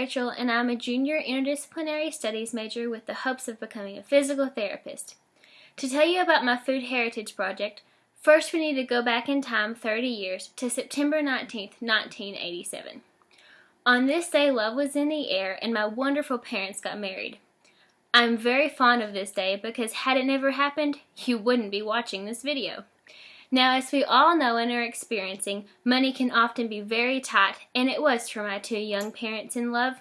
Rachel, and I'm a junior interdisciplinary studies major with the hopes of becoming a physical therapist. To tell you about my food heritage project, first we need to go back in time 30 years to September 19th, 1987. On this day, love was in the air and my wonderful parents got married. I'm very fond of this day because had it never happened, you wouldn't be watching this video. Now, as we all know and are experiencing, money can often be very tight, and it was for my two young parents in love.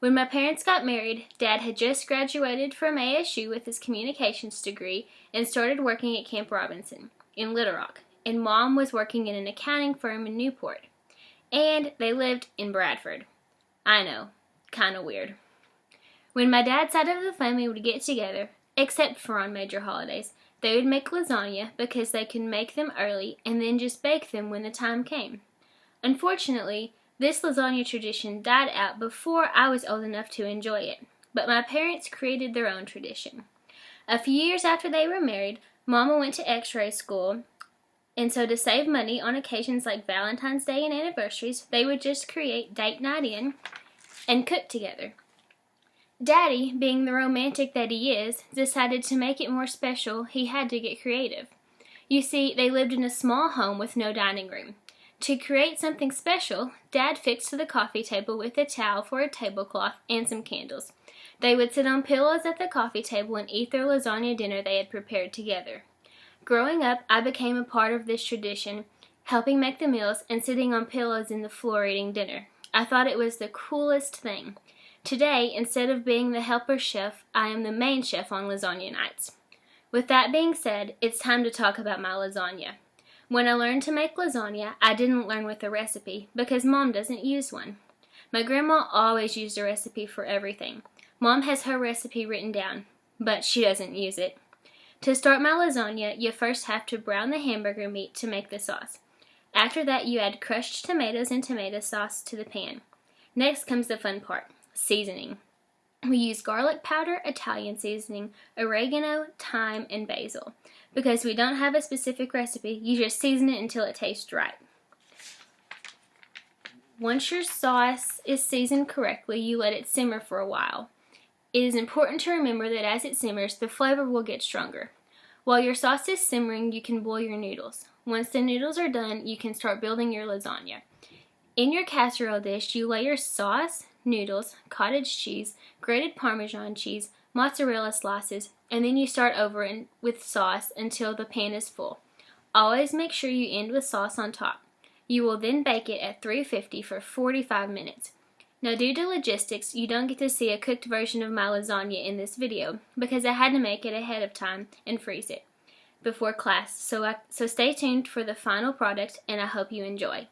When my parents got married, Dad had just graduated from ASU with his communications degree and started working at Camp Robinson in Little Rock, and Mom was working in an accounting firm in Newport. And they lived in Bradford. I know, kinda weird. When my dad's side of the family would get together, except for on major holidays, they would make lasagna because they could make them early and then just bake them when the time came. Unfortunately, this lasagna tradition died out before I was old enough to enjoy it, but my parents created their own tradition. A few years after they were married, Mama went to X-ray school, and so to save money on occasions like Valentine's Day and anniversaries, they would just create date night in and cook together. Daddy, being the romantic that he is, decided to make it more special. He had to get creative. You see, they lived in a small home with no dining room. To create something special, Dad fixed the coffee table with a towel for a tablecloth and some candles. They would sit on pillows at the coffee table and eat their lasagna dinner they had prepared together. Growing up, I became a part of this tradition, helping make the meals and sitting on pillows in the floor eating dinner. I thought it was the coolest thing. Today, instead of being the helper chef, I am the main chef on lasagna nights. With that being said, it's time to talk about my lasagna. When I learned to make lasagna, I didn't learn with a recipe because Mom doesn't use one. My grandma always used a recipe for everything. Mom has her recipe written down, but she doesn't use it. To start my lasagna, you first have to brown the hamburger meat to make the sauce. After that, you add crushed tomatoes and tomato sauce to the pan. Next comes the fun part. Seasoning. We use garlic powder, Italian seasoning, oregano, thyme, and basil. Because we don't have a specific recipe, you just season it until it tastes right. Once your sauce is seasoned correctly, you let it simmer for a while. It is important to remember that as it simmers, the flavor will get stronger. While your sauce is simmering, you can boil your noodles. Once the noodles are done, you can start building your lasagna. In your casserole dish, you lay your sauce, noodles, cottage cheese, grated Parmesan cheese, mozzarella slices, and then you start over with sauce until the pan is full. Always make sure you end with sauce on top. You will then bake it at 350 for 45 minutes. Now, due to logistics, you don't get to see a cooked version of my lasagna in this video because I had to make it ahead of time and freeze it before class, so stay tuned for the final product and I hope you enjoy.